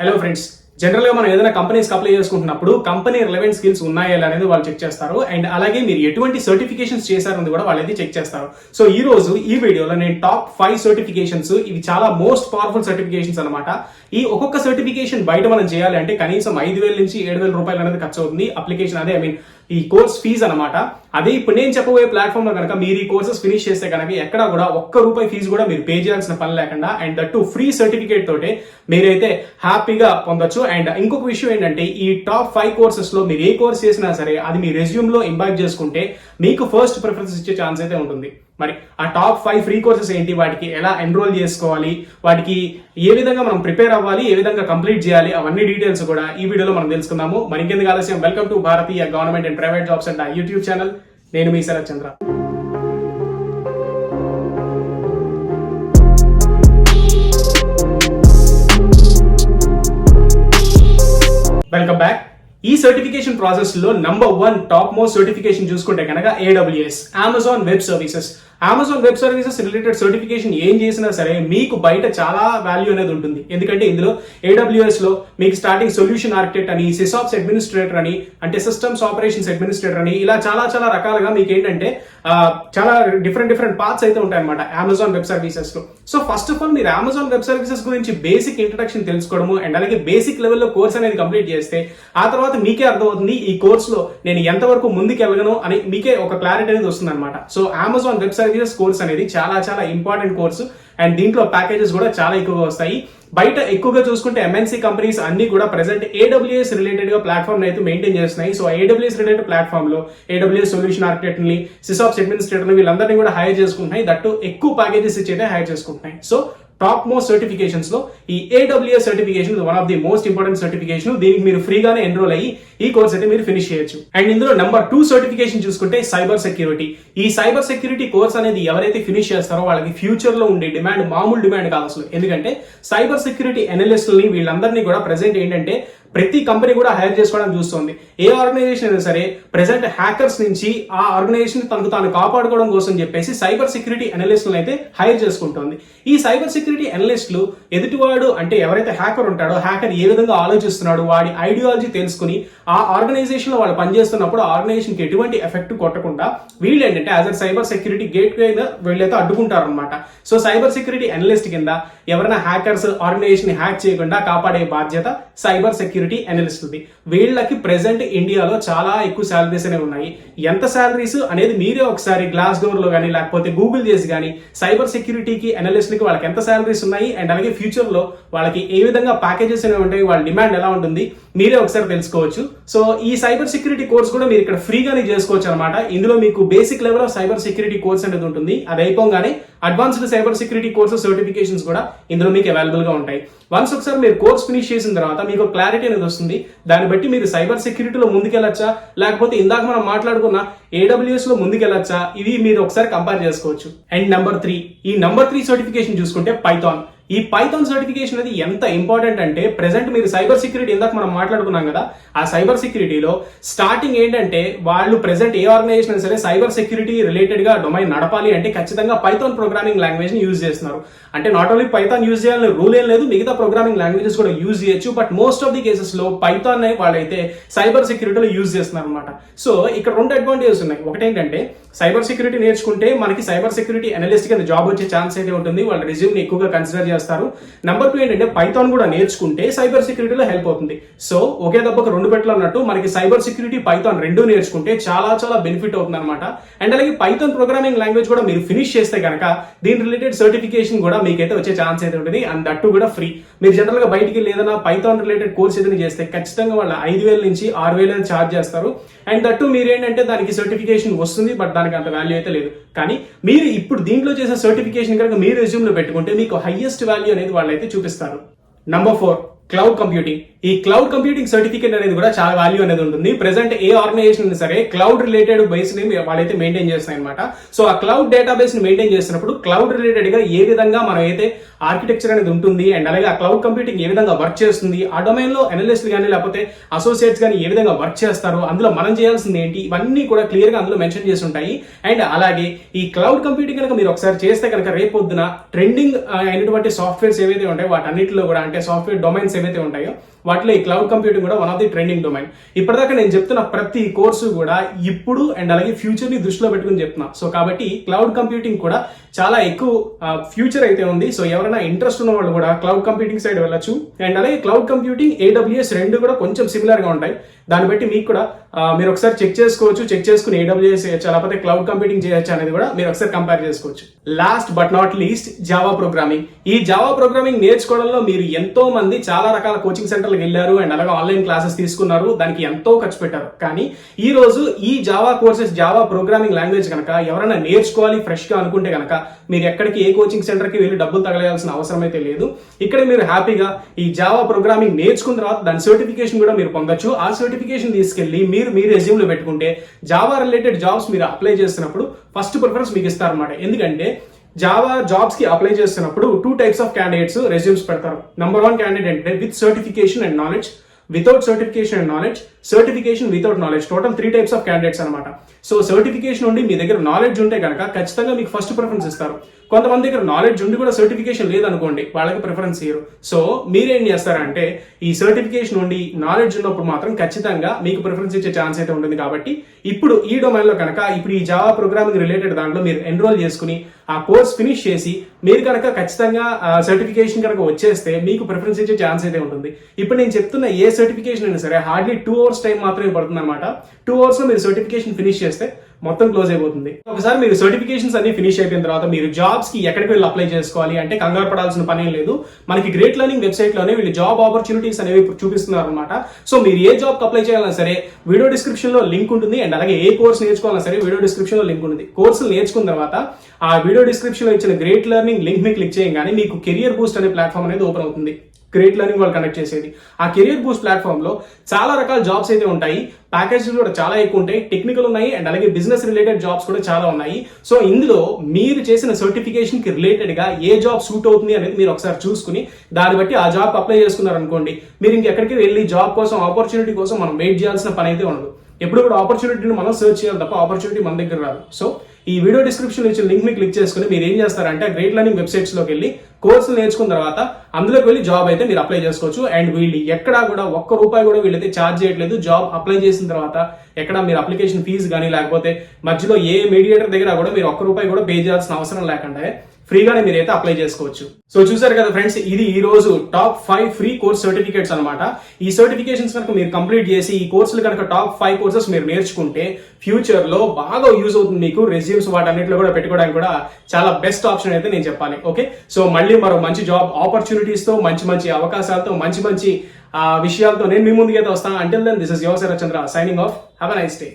Hello friends, general గా మనం ఏదైనా కంపెనీస్ అప్లై చేసుకుంటున్నప్పుడు కంపెనీ రిలవెంట్ స్కిల్స్ ఉన్నాయా అనేది వాళ్ళు చెక్ చేస్తారు. అండ్ అలాగే మీరు ఎటువంటి సర్టిఫికేషన్స్ చేశారని కూడా వాళ్ళైతే చెక్ చేస్తారు. సో ఈ రోజు ఈ వీడియోలో నేను టాప్ 5 సర్టిఫికేషన్స్, ఇవి చాలా మోస్ట్ పవర్ఫుల్ సర్టిఫికేషన్స్ అనమాట. ఈ ఒక్కొక్క సర్టిఫికేషన్ బయట మనం చేయాలి అంటే కనీసం 5,000 నుంచి 7,000 రూపాయలు అనేది ఖర్చు అవుతుంది. అప్లికేషన్ అదే ఈ కోర్స్ ఫీజు అనమాట. అదే ఇప్పుడు నేను చెప్పబోయే ప్లాట్ఫామ్ లో కనుక మీరు ఈ కోర్సెస్ ఫినిష్ చేస్తే కనుక ఎక్కడా కూడా ₹1 ఫీజు కూడా మీరు పే చేయాల్సిన పని లేకుండా అండ్ దట్టు ఫ్రీ సర్టిఫికేట్ తోటే మీరైతే హ్యాపీగా పొందొచ్చు. అండ్ ఇంకొక విషయం ఏంటంటే ఈ టాప్ 5 కోర్సెస్ లో మీరు ఏ కోర్స్ చేసినా సరే అది మీ రెజ్యూమ్ లో ఇంపాక్ట్ చేసుకుంటే మీకు ఫస్ట్ ప్రిఫరెన్స్ ఇచ్చే ఛాన్స్ అయితే ఉంటుంది. మరి ఆ టాప్ 5 ఫ్రీ కోర్సెస్ ఏంటి, వాటికి ఎలా ఎన్రోల్ చేసుకోవాలి, వాటికి ఏ విధంగా మనం ప్రిపేర్ అవ్వాలి, ఏ విధంగా కంప్లీట్ చేయాలి, అవన్నీ డీటెయిల్స్ కూడా ఈ వీడియోలో మనం తెలుసుకుందాము. మరి ఇంకెందుకు ఆలస్యం, welcome to Bharatiya government and private jobs Adda YouTube channel. నేను మీ శరత్ చంద్ర. Welcome back. ఈ సర్టిఫికేషన్ ప్రాసెస్ లో నంబర్ 1 టాప్ మోస్ట్ సర్టిఫికేషన్ చూసుకుంటే కనుక AWS, Amazon web services. Amazon web services related certification ఏం చేసినా సరే మీకు బయట చాలా వాల్యూ అనేది ఉంటుంది. ఎందుకంటే ఇందులో AWS లో మీకు స్టార్టింగ్ సొల్యూషన్ ఆర్కిటెక్ట్ అని, సిసాప్స్ అడ్మినిస్ట్రేటర్ అని, అంటే సిస్టమ్స్ ఆపరేషన్స్ అడ్మినిస్ట్రేటర్ అని, ఇలా చాలా రకాలుగా మీకు ఏంటంటే చాలా డిఫరెంట్ పార్ట్స్ అయితే ఉంటాయి అనమాట అమెజాన్ వెబ్ సర్వీసెస్ లో. సో ఫస్ట్ ఆఫ్ ఆల్ మీరు అమెజాన్ వెబ్ సర్వీసెస్ గురించి బేసిక్ ఇంట్రడక్షన్ తెలుసుకోవడము అండ్ అలాగే బేసిక్ లెవెల్లో కోర్స్ అనేది కంప్లీట్ చేస్తే ఆ తర్వాత మీకే అర్థమవుతుంది ఈ కోర్స్ లో నేను ఎంతవరకు ముందుకు వెళ్ళగలను అని మీకే ఒక క్లారిటీ అనేది వస్తుంది అనమాట. So Amazon web services course అనేది చాలా ఇంపార్టెంట్ కోర్సు అండ్ దీంట్లో ప్యాకేజెస్ కూడా చాలా ఎక్కువగా వస్తాయి. బయట ఎక్కువగా చూసుకుంటే MNC కంపెనీస్ అన్ని కూడా ప్రెసెంట్ AWS రిలేటెడ్ గా ప్లాట్ఫామ్ అయితే మెయింటైన్ చేస్తున్నాయి. సో AWS రిలేటెడ్ ప్లాట్ఫామ్ లో AWS సొల్యూషన్ ఆర్కిటెక్ట్ ని, సిసాప్స్ అడ్మినిస్ట్రేటర్ వీళ్ళందరినీ కూడా హైర్ చేసుకుంటున్నాయి. దట్టు ఎక్కువ ప్యాకేజెస్ ఇచ్చి అయితే హైర్ చేసుకుంటున్నాయి. సో టాప్ మోస్ట్ సర్టిఫికేషన్స్ లో ఈ AWS certification one of the most important certification. దీనికి మీరు ఫ్రీగానే ఎన్రోల్ అయ్యి ఈ కోర్స్ అయితే మీరు ఫినిష్ చేయొచ్చు. అండ్ ఇందులో నెంబర్ 2 సర్టిఫికేషన్ చూసుకుంటే సైబర్ సెక్యూరిటీ. ఈ సైబర్ సెక్యూరిటీ కోర్స్ అనేది ఎవరైతే ఫినిష్ చేస్తారో వాళ్ళకి ఫ్యూచర్ లో ఉండే డిమాండ్ మామూలు డిమాండ్ కాదు అసలు. ఎందుకంటే సైబర్ సెక్యూరిటీ అనలిస్టులని వీళ్ళందరినీ కూడా ప్రెసెంట్ ఏంటంటే ప్రతి కంపెనీ కూడా హైర్ చేసుకోవడానికి చూస్తుంది. ఏ ఆర్గనైజేషన్ అయినా సరే ప్రెసెంట్ హ్యాకర్స్ నుంచి ఆ ఆర్గనైజేషన్ తనకు తాను కాపాడుకోవడం కోసం చెప్పేసి సైబర్ సెక్యూరిటీ అనలిస్టులను అయితే హైర్ చేసుకుంటుంది. ఈ సైబర్ సెక్యూరిటీ అనలిస్టులు ఎదుటివాడు అంటే ఎవరైతే హ్యాకర్ ఉంటాడో హ్యాకర్ ఏ విధంగా ఆలోచిస్తున్నాడు, వాడి ఐడియాలజీ తెలుసుకుని ఆ ఆర్గనైజేషన్ లో వాళ్ళు పనిచేస్తున్నప్పుడు ఆర్గనైజేషన్ కి ఎటువంటి ఎఫెక్ట్ కొట్టకుండా వీళ్ళు ఏంటంటే as a cyber security gate కింద వీళ్ళైతే అడ్డుకుంటారు అనమాట. సో సైబర్ సెక్యూరిటీ అనలిస్ట్ కింద ఎవరైనా హ్యాకర్స్ ఆర్గనైజేషన్ ని హ్యాక్ చేయకుండా కాపాడే బాధ్యత సైబర్ సెక్యూరిటీ అనలిస్ట్ ఉంది. వీళ్ళకి ప్రెసెంట్ ఇండియాలో చాలా ఎక్కువ శాలరీస్ అనేవి ఉన్నాయి. ఎంత శాలరీస్ అనేది మీరే ఒకసారి గ్లాస్ డోర్ లో కానీ లేకపోతే గూగుల్ చేసి కానీ సైబర్ సెక్యూరిటీకి అనలిస్ట్లకి వాళ్ళకి ఎంత శాలరీస్ ఉన్నాయి అండ్ అలాగే ఫ్యూచర్ లో వాళ్ళకి ఏ విధంగా ప్యాకేజెస్ అనేవి ఉంటాయి, వాళ్ళ డిమాండ్ ఎలా ఉంటుంది మీరే ఒకసారి తెలుసుకోవచ్చు. సో ఈ సైబర్ సెక్యూరిటీ కోర్స్ కూడా మీరు ఇక్కడ ఫ్రీగానే చేసుకోవచ్చు అనమాట. ఇందులో మీకు basic level of cyber security course అనేది ఉంటుంది. అది అయిపోగానే advanced cyber security courses certifications కూడా ఇందులో మీకు అవైలబుల్ గా ఉంటాయి. వన్స్ ఒకసారి మీరు కోర్స్ ఫినిష్ చేసిన తర్వాత మీకు క్లారిటీ అనేది వస్తుంది. దాన్ని బట్టి మీరు సైబర్ సెక్యూరిటీలో ముందుకెళ్ళొచ్చా లేకపోతే ఇందాక మనం మాట్లాడుకున్న AWS లో ముందుకెళ్ళొచ్చా, ఇది మీరు ఒకసారి కంపేర్ చేసుకోవచ్చు. అండ్ నెంబర్ 3, ఈ నెంబర్ 3 సర్టిఫికేషన్ చూసుకుంటే పైథాన్. ఈ పైథాన్ సర్టిఫికేషన్ అనేది ఎంత ఇంపార్టెంట్ అంటే ప్రెసెంట్ మీరు సైబర్ సెక్యూరిటీ ఇందాక మనం మాట్లాడుకున్నాం కదా, ఆ సైబర్ సెక్యూరిటీలో స్టార్టింగ్ ఏంటంటే వాళ్ళు ప్రెసెంట్ ఏ ఆర్గనైజేషన్ అయినా సరే సైబర్ సెక్యూరిటీ రిలేటెడ్ గా డొమైన్ నడపాలి అంటే ఖచ్చితంగా పైథాన్ ప్రోగ్రామింగ్ లాంగ్వేజ్ ని యూజ్ చేస్తున్నారు. అంటే నాట్ ఓన్లీ పైథాన్ యూజ్ చేయాలని రూల్ ఏం లేదు, మిగతా ప్రోగ్రామింగ్ లాంగ్వేజెస్ కూడా యూజ్ చేయొచ్చు. But most of the cases లో పైథాన్ వాళ్ళైతే సైబర్ సెక్యూరిటీలో యూజ్ చేస్తున్నారు అనమాట. సో ఇక్కడ 2 అడ్వాంటేజెస్ ఉన్నాయి. ఒకటి ఏంటంటే సైబర్ సెక్యూరిటీ నేర్చుకుంటే మనకి సైబర్ సెక్యూరిటీ అనలిస్ట్ కింద జాబ్ వచ్చే ఛాన్స్ అయితే ఉంటుంది. వాళ్ళ రెజ్యూమ్ ని ఎక్కువగా కన్సిడర్ చేస్తారు. నెంబర్ 2 ఏంటంటే పైథాన్ కూడా నేర్చుకుంటే సైబర్ సెక్యూరిటీలో హెల్ప్ అవుతుంది. సో ఒకే దెబ్బకు 2 పెట్టలు అన్నట్టు మనకి సైబర్ సెక్యూరిటీ పైథాన్ 2 నేర్చుకుంటే చాలా బెనిఫిట్ అవుతుంది అనమాట. అండ్ అలాగే పైథాన్ ప్రోగ్రామింగ్ లాంగ్వేజ్ కూడా మీరు ఫినిష్ చేస్తే కనుక దీని రిలేటెడ్ సర్టిఫికేషన్ కూడా మీకైతే వచ్చే ఛాన్స్ అయితే ఉంటుంది. అండ్ దట్టు కూడా ఫ్రీ. మీరు జనరల్ గా బయటికి ఏదైనా పైథాన్ రిలేటెడ్ కోర్స్ ఏదైనా చేస్తే ఖచ్చితంగా వాళ్ళ 5,000 నుంచి 6,000 ఛార్జ్ చేస్తారు. అండ్ దట్టు మీరు ఏంటంటే దానికి సర్టిఫికేషన్ వస్తుంది, బట్ దానికి అంత వాల్యూ అయితే లేదు. కానీ మీరు ఇప్పుడు దీంట్లో చేసే సర్టిఫికేషన్ కనుక మీరు రెజ్యూమ్ లో పెట్టుకుంటే మీకు హైయెస్ట్ వాల్యూ అనేది వాళ్ళైతే చూపిస్తారు. Number 4, cloud computing. ఈ క్లౌడ్ కంప్యూటింగ్ సర్టిఫికేట్ అనేది కూడా చాలా వాల్యూ అనేది ఉంటుంది. ప్రెసెంట్ ఏ ఆర్గనైజేషన్ సరే క్లౌడ్ రిలేటెడ్ బేస్ ని వాళ్ళైతే మెయింటైన్ చేస్తాయి అనమాట. సో ఆ క్లౌడ్ డేటాబేస్ ని మెయింటైన్ చేసినప్పుడు క్లౌడ్ రిలేటెడ్ గా ఏ విధంగా మనం అయితే ఆర్కిటెక్చర్ అనేది ఉంటుంది అండ్ అలాగే ఆ క్లౌడ్ కంప్యూటింగ్ ఏ విధంగా వర్క్ చేస్తుంది, ఆ డొమైన్ లో అనలిస్ట్ కానీ లేకపోతే అసోసియేట్స్ కానీ ఏ విధంగా వర్క్ చేస్తారు, అందులో మనం చేయాల్సింది ఏంటి, ఇవన్నీ కూడా క్లియర్ గా అందులో మెన్షన్ చేసి ఉంటాయి. అండ్ అలాగే ఈ క్లౌడ్ కంప్యూటింగ్ కనుక మీరు ఒకసారి చేస్తే కనుక రేపొద్దున ట్రెండింగ్ అయినటువంటి సాఫ్ట్వేర్స్ ఏవైతే ఉంటాయో వాటన్నిటిలో కూడా అంటే సాఫ్ట్వేర్ డొమైన్స్ ఏవైతే ఉంటాయో వాటిలో ఈ క్లౌడ్ కంప్యూటింగ్ కూడా one of the trending domain. ఇప్పటిదాకా నేను చెప్తున్న ప్రతి కోర్సు కూడా ఇప్పుడు అండ్ అలాగే ఫ్యూచర్ ని దృష్టిలో పెట్టుకుని చెప్తున్నా. సో కాబట్టి క్లౌడ్ కంప్యూటింగ్ కూడా చాలా ఎక్కువ ఫ్యూచర్ అయితే ఉంది. సో ఎవరైనా ఇంట్రెస్ట్ ఉన్న వాళ్ళు కూడా క్లౌడ్ కంప్యూటింగ్ సైడ్ వెళ్ళొచ్చు. అండ్ అలాగే క్లౌడ్ కంప్యూటింగ్, AWS రెండు కూడా కొంచెం సిమిలర్ గా ఉంటాయి. దాన్ని బట్టి మీకు కూడా మీరు ఒకసారి చెక్ చేసుకోవచ్చు. చెక్ చేసుకుని AWS చేయొచ్చు, లేకపోతే క్లౌడ్ కంప్యూటింగ్ చేయొచ్చు అనేది కూడా మీరు ఒకసారి కంపేర్ చేసుకోవచ్చు. Last but not least, Java programming. ఈ జావా ప్రోగ్రామింగ్ నేర్చుకోవడంలో మీరు ఎంతో మంది చాలా రకాల కోచింగ్ సెంటర్లకు వెళ్ళారు అండ్ అలాగే ఆన్లైన్ క్లాసెస్ తీసుకున్నారు, దానికి ఎంతో ఖర్చు పెట్టారు. కానీ ఈ రోజు ఈ Java courses, Java programming language కనుక ఎవరైనా నేర్చుకోవాలి ఫ్రెష్ గా అనుకుంటే కనుక మీరు ఎక్కడికి ఏ కోచింగ్ సెంటర్ కి వెళ్ళి డబ్బులు తగలేయాల్సిన అవసరం అయితే లేదు. ఇక్కడ మీరు హ్యాపీగా ఈ జావా ప్రోగ్రామింగ్ నేర్చుకున్న తర్వాత దాని సర్టిఫికేషన్ కూడా మీరు పొందొచ్చు. ఆ సర్టిఫికేషన్ తీసుకెళ్లి మీరు మీ రెజ్యూమ్ లో పెట్టుకుంటే జావా రిలేటెడ్ జాబ్స్ మీరు అప్లై చేస్తున్నప్పుడు ఫస్ట్ ప్రిఫరెన్స్ మీకు ఇస్తారన్నమాట. ఎందుకంటే జావా జాబ్స్ కి అప్లై చేస్తున్నప్పుడు 2 types ఆఫ్ క్యాండిడేట్స్ రెజ్యూమ్స్ పెడతారు. నెంబర్ 1 క్యాండిడేట్ అంటే with certification and knowledge, without certification and knowledge, certification without knowledge. Total 3 types of candidates అనమాట. సో సర్టిఫికేషన్ ఉండి మీ దగ్గర నాలెడ్జ్ ఉంటే కనుక ఖచ్చితంగా మీకు ఫస్ట్ ప్రిఫరెన్స్ ఇస్తారు. కొంతమంది దగ్గర నాలెడ్జ్ ఉండి కూడా సర్టిఫికేషన్ లేదనుకోండి, వాళ్ళకి ప్రిఫరెన్స్ ఇయ్యరు. సో మీరేం చేస్తారంటే ఈ సర్టిఫికేషన్ ఉండి నాలెడ్జ్ ఉన్నప్పుడు మాత్రం ఖచ్చితంగా మీకు ప్రిఫరెన్స్ ఇచ్చే ఛాన్స్ అయితే ఉంటుంది. కాబట్టి ఇప్పుడు ఈ డొమైన్ లో కనుక ఇప్పుడు ఈ జావా ప్రోగ్రామింగ్ రిలేటెడ్ దాంట్లో మీరు ఎన్రోల్ చేసుకుని ఆ కోర్స్ ఫినిష్ చేసి మీరు కనుక ఖచ్చితంగా సర్టిఫికేషన్ కనుక వచ్చేస్తే మీకు ప్రిఫరెన్స్ ఇచ్చే ఛాన్స్ అయితే ఉంటుంది. ఇప్పుడు నేను చెప్తున్న ఏ సర్టిఫికేషన్ అయినా సరే హార్డ్లీ 2 hours టైం మాత్రమే పడుతుంది అనమాట. 2 hours లో మీరు సర్టిఫికేషన్ ఫినిష్ చేస్తే మొత్తం క్లోజ్ అయిపోతుంది. ఒకసారి మీరు సర్టిఫికేషన్స్ అన్ని ఫినిష్ అయిపోయిన తర్వాత మీరు జాబ్స్ కి ఎక్కడికి వెళ్ళి అప్లై చేసుకోవాలి అంటే కంగారు పడాల్సిన పని లేదు. మనకి గ్రేట్ లెర్నింగ్ వెబ్సైట్ లోనే వీళ్ళు జాబ్ ఆపర్చునిటీస్ అనేవి చూపిస్తున్నారు అనమాట. సో మీరు ఏ జాబ్ కి అప్లై చేయాలన్నా సరే వీడియో డిస్క్రిప్షన్ లో లింక్ ఉంటుంది. అండ్ అలాగే ఏ కోర్స్ నేర్చుకోవాలన్నా సరే వీడియో డిస్క్రిప్షన్ లో లింక్ ఉంటుంది. కోర్సులు నేర్చుకున్న తర్వాత ఆ వీడియో డిస్క్రిప్షన్ లో ఇచ్చిన గ్రేట్ లెర్నింగ్ లింక్ ని క్లిక్ చేయగానే మీకు కెరియర్ బూస్ట్ అనే ప్లాట్ఫామ్ అనేది ఓపెన్ అవుతుంది. గ్రేట్ లెర్నింగ్ వాళ్ళు కనెక్ట్ చేసేది. ఆ కెరియర్ బూస్ట్ ప్లాట్ఫామ్ లో చాలా రకాల జాబ్స్ అయితే ఉంటాయి. ప్యాకేజెస్ కూడా చాలా ఎక్కువ ఉంటాయి. టెక్నికల్ ఉన్నాయి అండ్ అలాగే బిజినెస్ రిలేటెడ్ జాబ్స్ కూడా చాలా ఉన్నాయి. సో ఇందులో మీరు చేసిన సర్టిఫికేషన్ కి రిలేటెడ్ గా ఏ జాబ్ సూట్ అవుతుంది అనేది మీరు ఒకసారి చూసుకుని దాన్ని బట్టి ఆ జాబ్ అప్లై చేసుకున్నారు అనుకోండి, మీరు ఇంకెక్కడికి వెళ్ళి జాబ్ కోసం ఆపర్చునిటీ కోసం మనం వెయిట్ చేయాల్సిన పని అయితే ఉండదు. ఎప్పుడు కూడా ఆపర్చునిటీని మనం సర్చ్ చేయాలి తప్ప ఆపర్చునిటీ మన దగ్గర రాదు. సో ఈ వీడియో డిస్క్రిప్షన్ ఇచ్చిన లింక్ ని క్లిక్ చేసుకుని మీరు ఏం చేస్తారంటే గ్రేట్ లెర్నింగ్ వెబ్సైట్స్ లోకి వెళ్ళి కోర్సులు నేర్చుకున్న తర్వాత అందులోకి వెళ్ళి జాబ్ అయితే మీరు అప్లై చేసుకోవచ్చు. అండ్ వీళ్ళు ఎక్కడా కూడా ₹1 కూడా వీళ్ళైతే ఛార్జ్ చేయట్లేదు. జాబ్ అప్లై చేసిన తర్వాత ఎక్కడ మీరు అప్లికేషన్ ఫీజు కానీ లేకపోతే మధ్యలో ఏ మీడియేటర్ దగ్గర కూడా మీరు ₹1 కూడా పే చేయాల్సిన అవసరం లేకుండా ఫ్రీగానే మీరైతే అప్లై చేసుకోవచ్చు. సో చూసారు కదా ఫ్రెండ్స్, ఇది ఈ రోజు టాప్ 5 ఫ్రీ కోర్స్ సర్టిఫికేట్స్ అనమాట. ఈ సర్టిఫికేషన్స్ కనుక మీరు కంప్లీట్ చేసి ఈ కోర్సులు కనుక టాప్ 5 కోర్సెస్ మీరు నేర్చుకుంటే ఫ్యూచర్ లో బాగా యూజ్ అవుతుంది. మీకు రెజ్యూమ్స్ వాటన్నిటిలో కూడా పెట్టుకోవడానికి కూడా చాలా బెస్ట్ ఆప్షన్ అయితే నేను చెప్పాలి. ఓకే, సో మళ్ళీ మరో మంచి జాబ్ ఆపర్చునిటీస్ తో మంచి అవకాశాలతో మంచి విషయాలతో నేను మీ ముందుకైతే వస్తాను. Until then this is your Sharat Chandra signing off. Have a nice day.